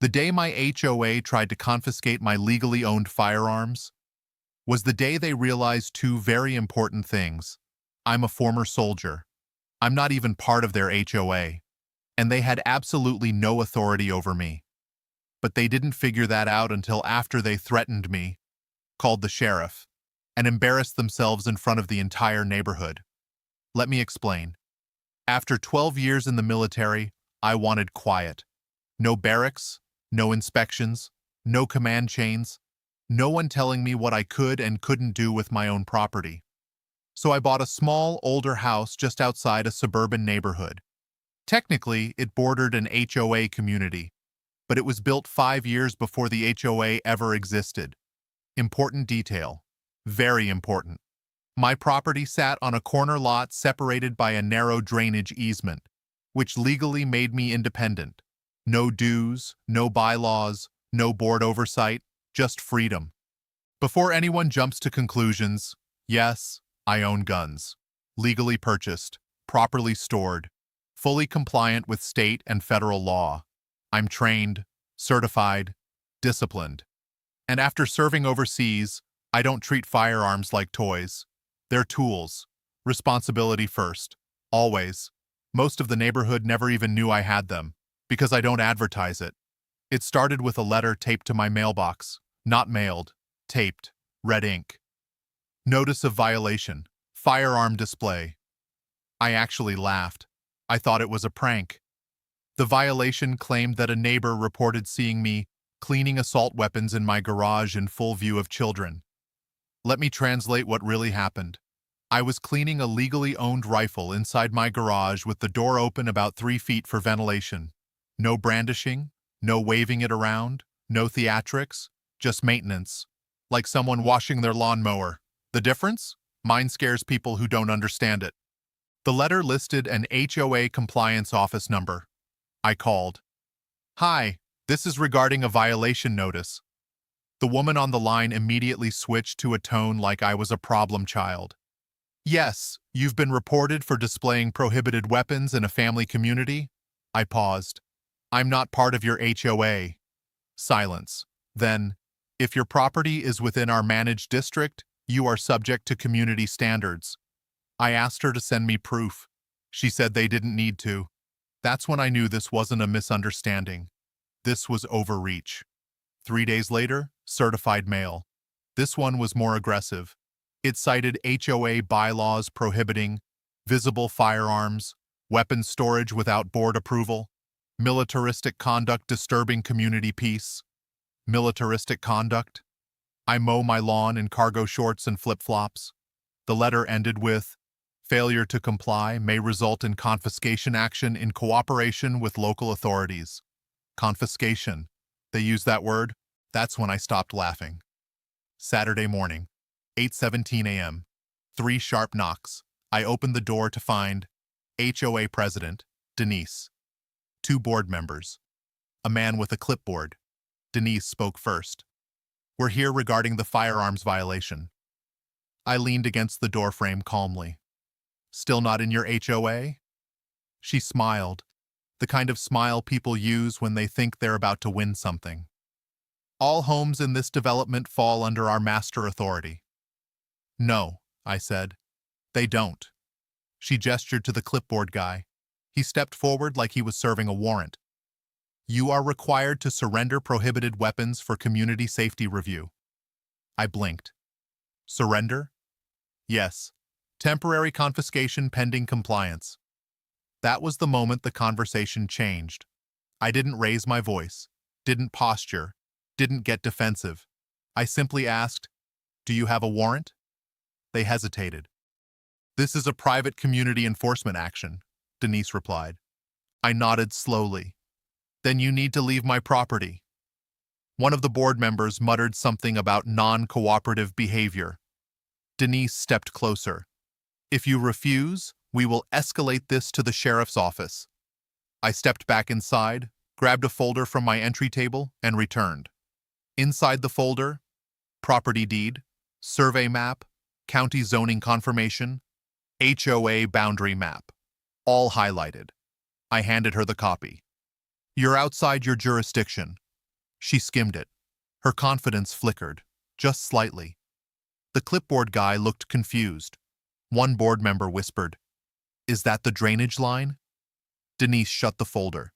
The day my HOA tried to confiscate my legally owned firearms was the day they realized two very important things. I'm a former soldier. I'm not even part of their HOA, and they had absolutely no authority over me. But they didn't figure that out until after they threatened me, called the sheriff, and embarrassed themselves in front of the entire neighborhood. Let me explain. After 12 years in the military, I wanted quiet. No barracks, no inspections, no command chains, no one telling me what I could and couldn't do with my own property. So I bought a small, older house just outside a suburban neighborhood. Technically, it bordered an HOA community, but it was built 5 years before the HOA ever existed. Important detail. Very important. My property sat on a corner lot separated by a narrow drainage easement, which legally made me independent. No dues, no bylaws, no board oversight, just freedom. Before anyone jumps to conclusions, yes, I own guns. Legally purchased, properly stored, fully compliant with state and federal law. I'm trained, certified, disciplined. And after serving overseas, I don't treat firearms like toys. They're tools. Responsibility first. Always. Most of the neighborhood never even knew I had them, because I don't advertise it. It started with a letter taped to my mailbox. Not mailed. Taped. Red ink. Notice of violation. Firearm display. I actually laughed. I thought it was a prank. The violation claimed that a neighbor reported seeing me cleaning assault weapons in my garage in full view of children. Let me translate what really happened. I was cleaning a legally owned rifle inside my garage with the door open about 3 feet for ventilation. No brandishing, no waving it around, no theatrics, just maintenance, like someone washing their lawnmower. The difference? Mine scares people who don't understand it. The letter listed an HOA compliance office number. I called. Hi, this is regarding a violation notice. The woman on the line immediately switched to a tone like I was a problem child. Yes, you've been reported for displaying prohibited weapons in a family community? I paused. I'm not part of your HOA. Silence. Then, if your property is within our managed district, you are subject to community standards. I asked her to send me proof. She said they didn't need to. That's when I knew this wasn't a misunderstanding. This was overreach. 3 days later, certified mail. This one was more aggressive. It cited HOA bylaws prohibiting visible firearms, weapon storage without board approval, militaristic conduct disturbing community peace. Militaristic conduct? I mow my lawn in cargo shorts and flip-flops. The letter ended with, failure to comply may result in confiscation action in cooperation with local authorities. Confiscation. They used that word? That's when I stopped laughing. Saturday morning, 8:17 a.m. 3 sharp knocks. I opened the door to find HOA President, Denise. 2 board members. A man with a clipboard. Denise spoke first. We're here regarding the firearms violation. I leaned against the doorframe calmly. Still not in your HOA? She smiled, the kind of smile people use when they think they're about to win something. All homes in this development fall under our master authority. No, I said. They don't. She gestured to the clipboard guy. He stepped forward like he was serving a warrant. You are required to surrender prohibited weapons for community safety review. I blinked. Surrender? Yes. Temporary confiscation pending compliance. That was the moment the conversation changed. I didn't raise my voice, didn't posture, didn't get defensive. I simply asked, do you have a warrant? They hesitated. This is a private community enforcement action, Denise replied. I nodded slowly. Then you need to leave my property. One of the board members muttered something about non-cooperative behavior. Denise stepped closer. If you refuse, we will escalate this to the sheriff's office. I stepped back inside, grabbed a folder from my entry table, and returned. Inside the folder, property deed, survey map, county zoning confirmation, HOA boundary map, all highlighted. I handed her the copy. You're outside your jurisdiction. She skimmed it. Her confidence flickered, just slightly. The clipboard guy looked confused. One board member whispered, "Is that the drainage line?" Denise shut the folder.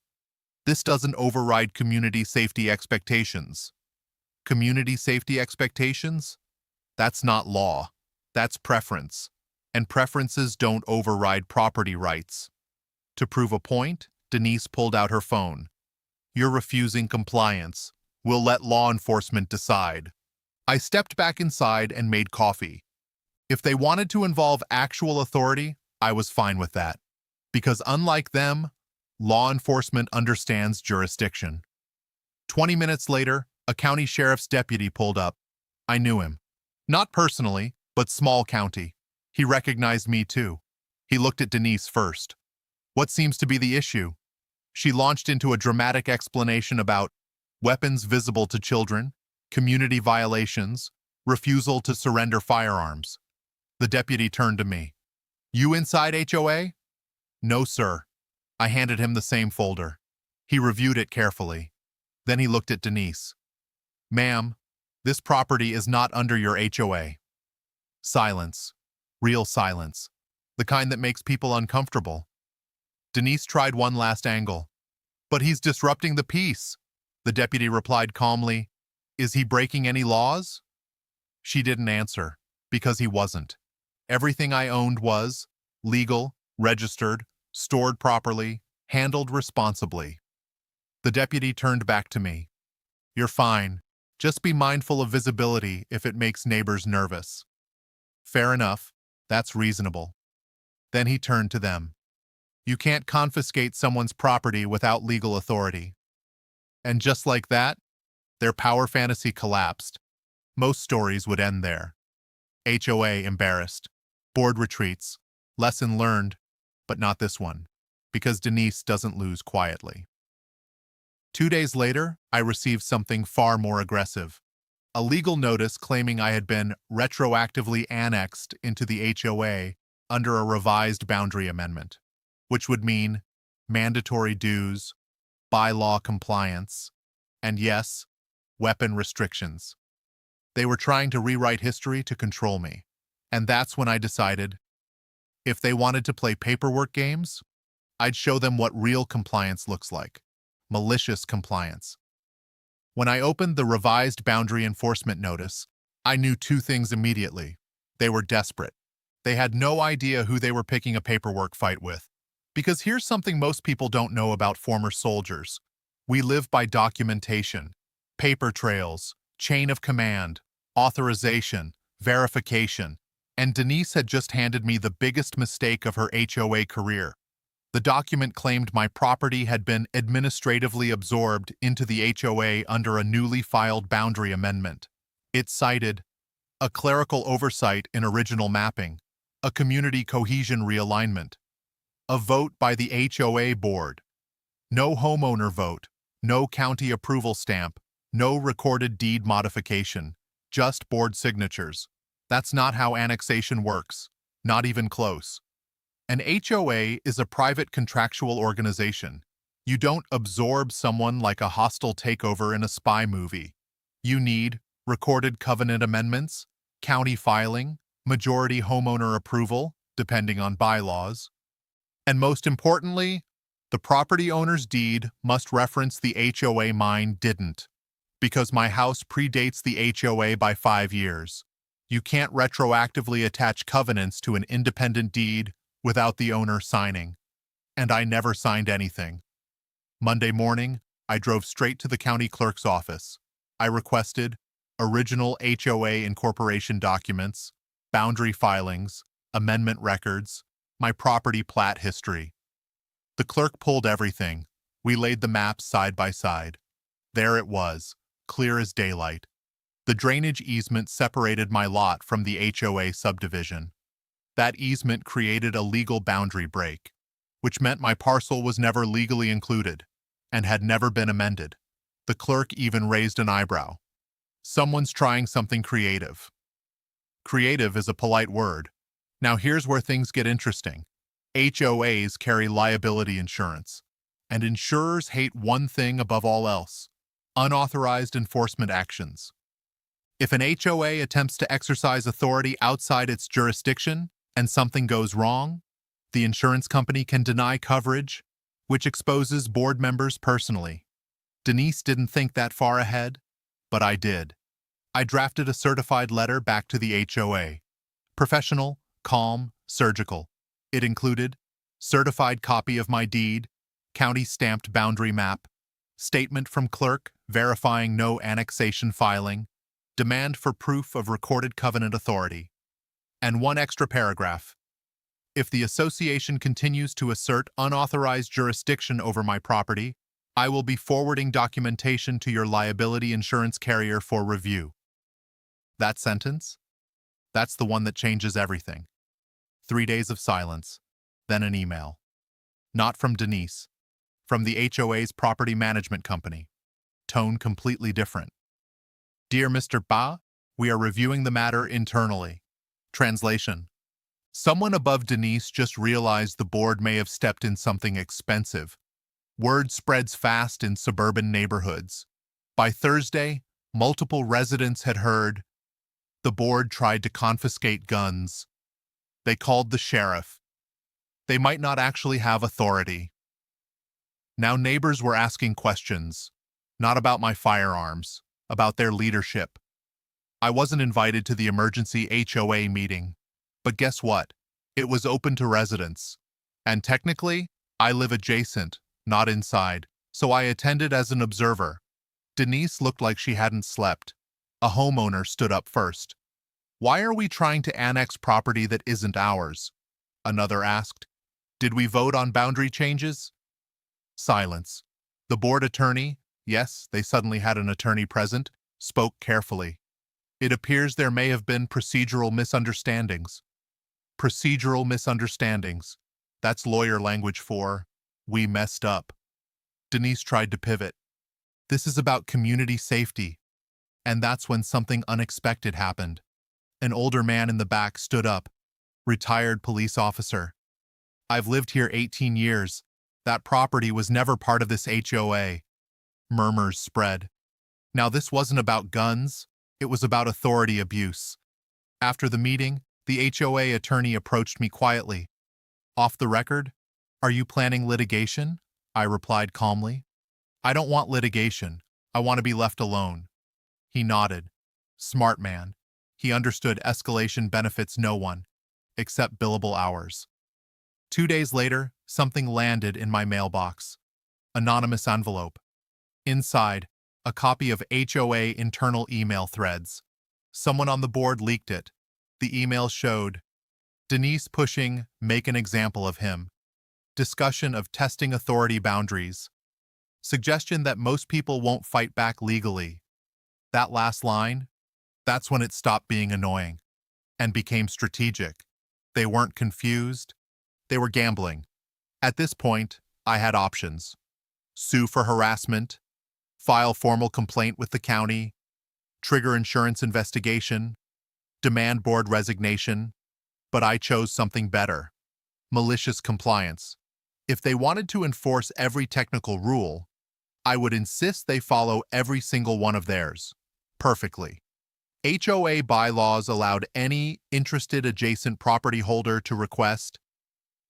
"This doesn't override community safety expectations." Community safety expectations? That's not law. That's preference. And preferences don't override property rights. To prove a point, Denise pulled out her phone. "You're refusing compliance. We'll let law enforcement decide." I stepped back inside and made coffee. If they wanted to involve actual authority, I was fine with that. Because unlike them, law enforcement understands jurisdiction. 20 minutes later, a county sheriff's deputy pulled up. I knew him. Not personally, but small county. He recognized me too. He looked at Denise first. "What seems to be the issue?" She launched into a dramatic explanation about weapons visible to children, community violations, refusal to surrender firearms. The deputy turned to me. "You inside HOA?" "No, sir." I handed him the same folder. He reviewed it carefully. Then he looked at Denise. "Ma'am, this property is not under your HOA." Silence. Real silence. The kind that makes people uncomfortable. Denise tried one last angle. "But he's disrupting the peace." The deputy replied calmly, "Is he breaking any laws?" She didn't answer, because he wasn't. Everything I owned was legal, registered, stored properly, handled responsibly. The deputy turned back to me. "You're fine. Just be mindful of visibility if it makes neighbors nervous." Fair enough. That's reasonable. Then he turned to them. "You can't confiscate someone's property without legal authority." And just like that, their power fantasy collapsed. Most stories would end there. HOA embarrassed. Board retreats. Lesson learned, but not this one, because Denise doesn't lose quietly. 2 days later, I received something far more aggressive. A legal notice claiming I had been retroactively annexed into the HOA under a revised boundary amendment, which would mean mandatory dues, bylaw compliance, and yes, weapon restrictions. They were trying to rewrite history to control me. And that's when I decided, if they wanted to play paperwork games, I'd show them what real compliance looks like. Malicious compliance. When I opened the revised boundary enforcement notice, I knew two things immediately. They were desperate. They had no idea who they were picking a paperwork fight with. Because here's something most people don't know about former soldiers. We live by documentation, paper trails, chain of command, authorization, verification, and Denise had just handed me the biggest mistake of her HOA career. The document claimed my property had been administratively absorbed into the HOA under a newly filed boundary amendment. It cited a clerical oversight in original mapping, a community cohesion realignment, a vote by the HOA board, no homeowner vote, no county approval stamp, no recorded deed modification, just board signatures. That's not how annexation works, not even close. An HOA is a private contractual organization. You don't absorb someone like a hostile takeover in a spy movie. You need recorded covenant amendments, county filing, majority homeowner approval, depending on bylaws. And most importantly, the property owner's deed must reference the HOA. Mine didn't, because my house predates the HOA by 5 years. You can't retroactively attach covenants to an independent deed without the owner signing. And I never signed anything. Monday morning, I drove straight to the county clerk's office. I requested original HOA incorporation documents, boundary filings, amendment records, my property plat history. The clerk pulled everything. We laid the maps side by side. There it was, clear as daylight. The drainage easement separated my lot from the HOA subdivision. That easement created a legal boundary break, which meant my parcel was never legally included and had never been amended. The clerk even raised an eyebrow. Someone's trying something creative. Creative is a polite word. Now here's where things get interesting. HOAs carry liability insurance, and insurers hate one thing above all else: Unauthorized enforcement actions. If an HOA attempts to exercise authority outside its jurisdiction and something goes wrong, the insurance company can deny coverage, which exposes board members personally. Denise didn't think that far ahead, but I did. I drafted a certified letter back to the HOA. Professional, calm, surgical. It included certified copy of my deed, county-stamped boundary map, statement from clerk verifying no annexation filing, demand for proof of recorded covenant authority, and one extra paragraph. If the association continues to assert unauthorized jurisdiction over my property, I will be forwarding documentation to your liability insurance carrier for review. That sentence? That's the one that changes everything. 3 days of silence, then an email. Not from Denise, from the HOA's property management company. Tone completely different. Dear Mr. Ba, we are reviewing the matter internally. Translation. Someone above Denise just realized the board may have stepped in something expensive. Word spreads fast in suburban neighborhoods. By Thursday, multiple residents had heard the board tried to confiscate guns. They called the sheriff. They might not actually have authority. Now neighbors were asking questions, not about my firearms, about their leadership. I wasn't invited to the emergency HOA meeting, but guess what? It was open to residents. And technically, I live adjacent, not inside, so I attended as an observer. Denise looked like she hadn't slept. A homeowner stood up first. Why are we trying to annex property that isn't ours? Another asked. Did we vote on boundary changes? Silence. The board attorney, yes, they suddenly had an attorney present, spoke carefully. It appears there may have been procedural misunderstandings. Procedural misunderstandings. That's lawyer language for, we messed up. Denise tried to pivot. This is about community safety. And that's when something unexpected happened. An older man in the back stood up. Retired police officer. I've lived here 18 years. That property was never part of this HOA. Murmurs spread. Now this wasn't about guns. It was about authority abuse. After the meeting, the HOA attorney approached me quietly. Off the record, are you planning litigation? I replied calmly. I don't want litigation. I want to be left alone. He nodded. Smart man. He understood escalation benefits no one, except billable hours. 2 days later, something landed in my mailbox. Anonymous envelope. Inside, a copy of HOA internal email threads. Someone on the board leaked it. The email showed Denise pushing, make an example of him. Discussion of testing authority boundaries. Suggestion that most people won't fight back legally. That last line, that's when it stopped being annoying and became strategic. They weren't confused. They were gambling. At this point, I had options. Sue for harassment, file formal complaint with the county, trigger insurance investigation, demand board resignation, but I chose something better. Malicious compliance. If they wanted to enforce every technical rule, I would insist they follow every single one of theirs, perfectly. HOA bylaws allowed any interested adjacent property holder to request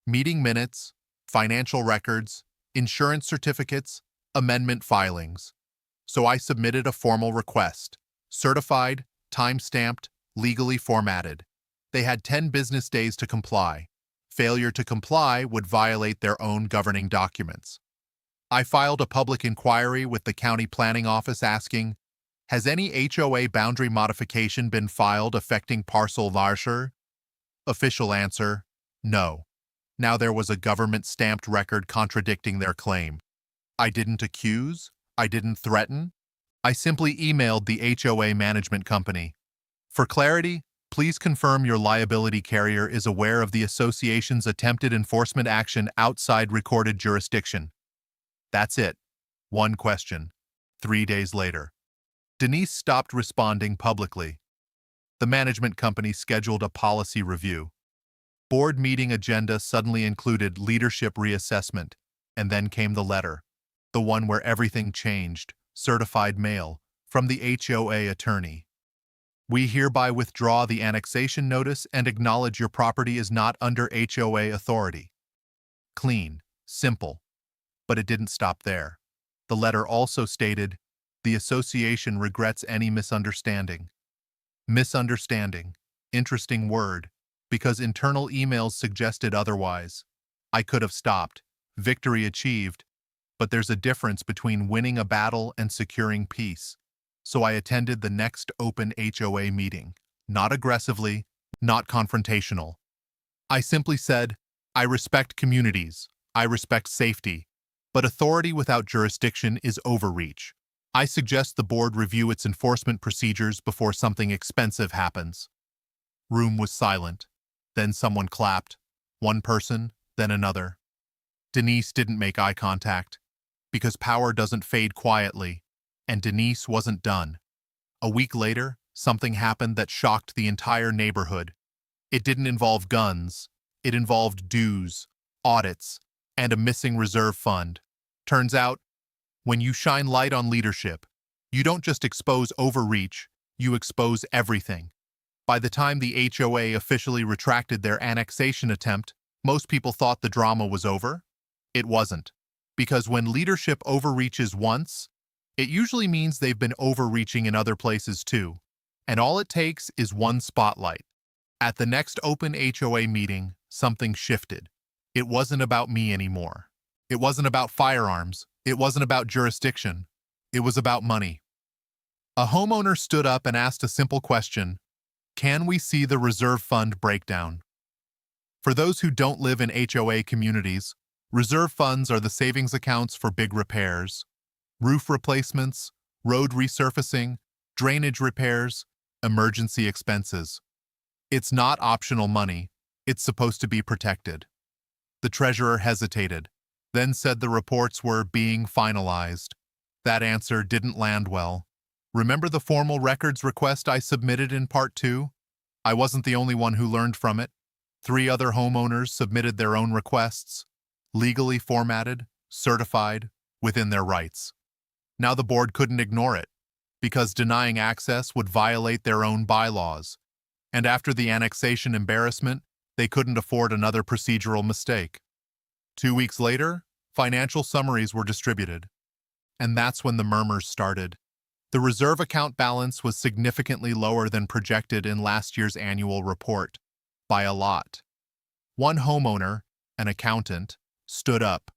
meeting minutes, financial records, insurance certificates, amendment filings. So I submitted a formal request, certified, time-stamped, legally formatted. They had 10 business days to comply. Failure to comply would violate their own governing documents. I filed a public inquiry with the county planning office asking, has any HOA boundary modification been filed affecting parcel Varsher? Official answer, no. Now there was a government-stamped record contradicting their claim. I didn't accuse, I didn't threaten. I simply emailed the HOA management company. For clarity, please confirm your liability carrier is aware of the association's attempted enforcement action outside recorded jurisdiction. That's it. One question. 3 days later. Denise stopped responding publicly. The management company scheduled a policy review. Board meeting agenda suddenly included leadership reassessment, and then came the letter, the one where everything changed, certified mail, from the HOA attorney. We hereby withdraw the annexation notice and acknowledge your property is not under HOA authority. Clean, simple. But it didn't stop there. The letter also stated, the association regrets any misunderstanding. Misunderstanding. Interesting word, because internal emails suggested otherwise. I could have stopped. Victory achieved. But there's a difference between winning a battle and securing peace. So I attended the next open HOA meeting. Not aggressively, not confrontational. I simply said, I respect communities. I respect safety. But authority without jurisdiction is overreach. I suggest the board review its enforcement procedures before something expensive happens. Room was silent. Then someone clapped. One person, then another. Denise didn't make eye contact, because power doesn't fade quietly, and Denise wasn't done. A week later, something happened that shocked the entire neighborhood. It didn't involve guns. It involved dues, audits, and a missing reserve fund. Turns out, when you shine light on leadership, you don't just expose overreach, you expose everything. By the time the HOA officially retracted their annexation attempt, most people thought the drama was over. It wasn't. Because when leadership overreaches once, it usually means they've been overreaching in other places too. And all it takes is one spotlight. At the next open HOA meeting, something shifted. It wasn't about me anymore. It wasn't about firearms. It wasn't about jurisdiction. It was about money. A homeowner stood up and asked a simple question: can we see the reserve fund breakdown? For those who don't live in HOA communities, reserve funds are the savings accounts for big repairs, roof replacements, road resurfacing, drainage repairs, emergency expenses. It's not optional money. It's supposed to be protected. The treasurer hesitated, then said the reports were being finalized. That answer didn't land well. Remember the formal records request I submitted in Part 2? I wasn't the only one who learned from it. 3 other homeowners submitted their own requests, legally formatted, certified, within their rights. Now the board couldn't ignore it, because denying access would violate their own bylaws. And after the annexation embarrassment, they couldn't afford another procedural mistake. 2 weeks later, financial summaries were distributed. And that's when the murmurs started. The reserve account balance was significantly lower than projected in last year's annual report, by a lot. One homeowner, an accountant, stood up.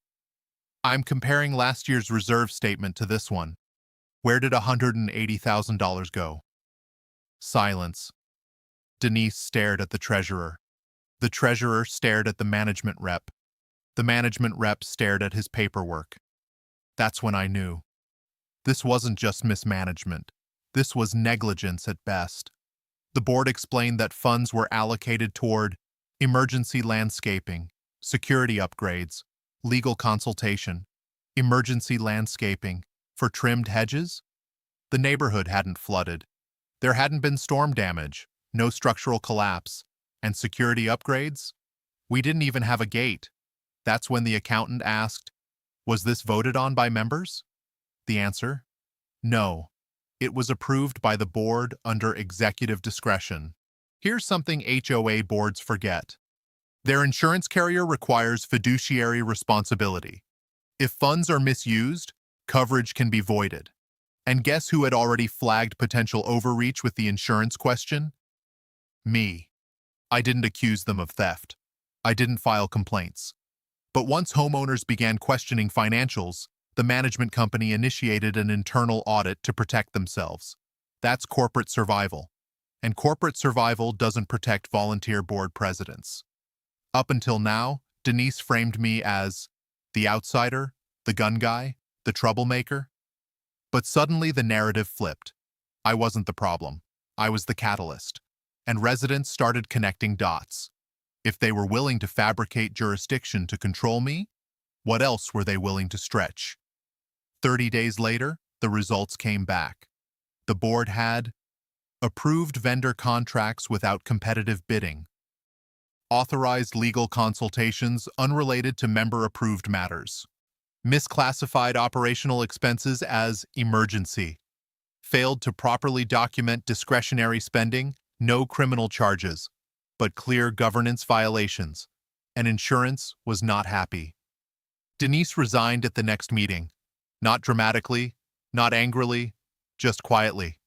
I'm comparing last year's reserve statement to this one. Where did $180,000 go? Silence. Denise stared at the treasurer. The treasurer stared at the management rep. The management rep stared at his paperwork. That's when I knew. This wasn't just mismanagement. This was negligence at best. The board explained that funds were allocated toward emergency landscaping, security upgrades, legal consultation, emergency landscaping, for trimmed hedges. The neighborhood hadn't flooded. There hadn't been storm damage, no structural collapse, and security upgrades? We didn't even have a gate. That's when the accountant asked, was this voted on by members? The answer? No. It was approved by the board under executive discretion. Here's something HOA boards forget. Their insurance carrier requires fiduciary responsibility. If funds are misused, coverage can be voided. And guess who had already flagged potential overreach with the insurance question? Me. I didn't accuse them of theft. I didn't file complaints. But once homeowners began questioning financials, the management company initiated an internal audit to protect themselves. That's corporate survival. And corporate survival doesn't protect volunteer board presidents. Up until now, Denise framed me as the outsider, the gun guy, the troublemaker. But suddenly the narrative flipped. I wasn't the problem. I was the catalyst. And residents started connecting dots. If they were willing to fabricate jurisdiction to control me, what else were they willing to stretch? 30 days later, the results came back. The board had approved vendor contracts without competitive bidding, authorized legal consultations unrelated to member-approved matters, misclassified operational expenses as emergency, failed to properly document discretionary spending, no criminal charges, but clear governance violations, and insurance was not happy. Denise resigned at the next meeting, not dramatically, not angrily, just quietly.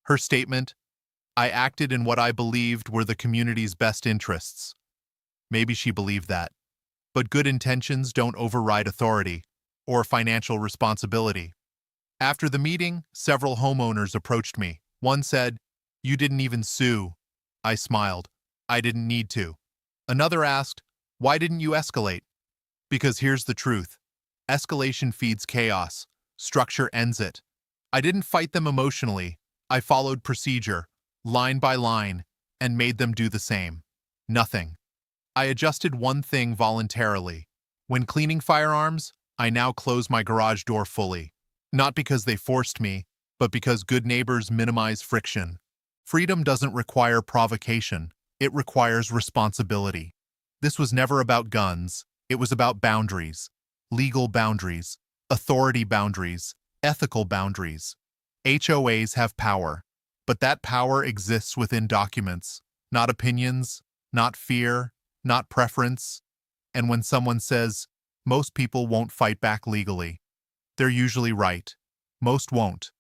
Her statement, "I acted in what I believed were the community's best interests." Maybe she believed that. But good intentions don't override authority or financial responsibility. After the meeting, several homeowners approached me. One said, "You didn't even sue." I smiled. "I didn't need to." Another asked, "Why didn't you escalate?" Because here's the truth. Escalation feeds chaos. Structure ends it. I didn't fight them emotionally. I followed procedure, line by line, and made them do the same. Nothing. I adjusted one thing voluntarily. When cleaning firearms, I now close my garage door fully. Not because they forced me, but because good neighbors minimize friction. Freedom doesn't require provocation. It requires responsibility. This was never about guns. It was about boundaries. Legal boundaries. Authority boundaries. Ethical boundaries. HOAs have power, but that power exists within documents, not opinions, not fear, not preference. And when someone says, "Most people won't fight back legally," they're usually right. Most won't,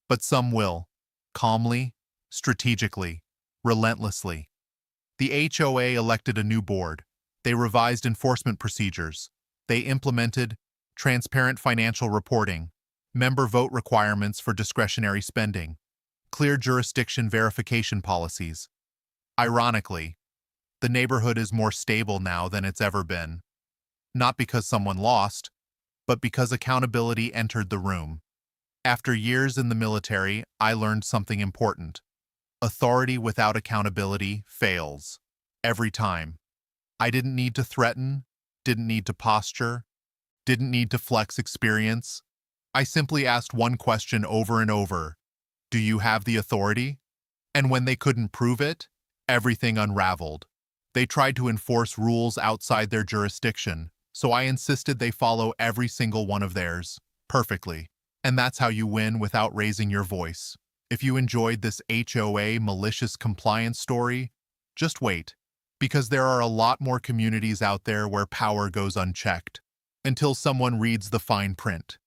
but some will. Calmly, strategically, relentlessly. The HOA elected a new board. They revised enforcement procedures. They implemented transparent financial reporting, member vote requirements for discretionary spending, clear jurisdiction verification policies. Ironically, the neighborhood is more stable now than it's ever been. Not because someone lost, but because accountability entered the room. After years in the military, I learned something important. Authority without accountability fails. Every time. I didn't need to threaten, didn't need to posture, didn't need to flex experience. I simply asked one question over and over. Do you have the authority? And when they couldn't prove it, everything unraveled. They tried to enforce rules outside their jurisdiction, so I insisted they follow every single one of theirs, perfectly. And that's how you win without raising your voice. If you enjoyed this HOA malicious compliance story, just wait, because there are a lot more communities out there where power goes unchecked, until someone reads the fine print.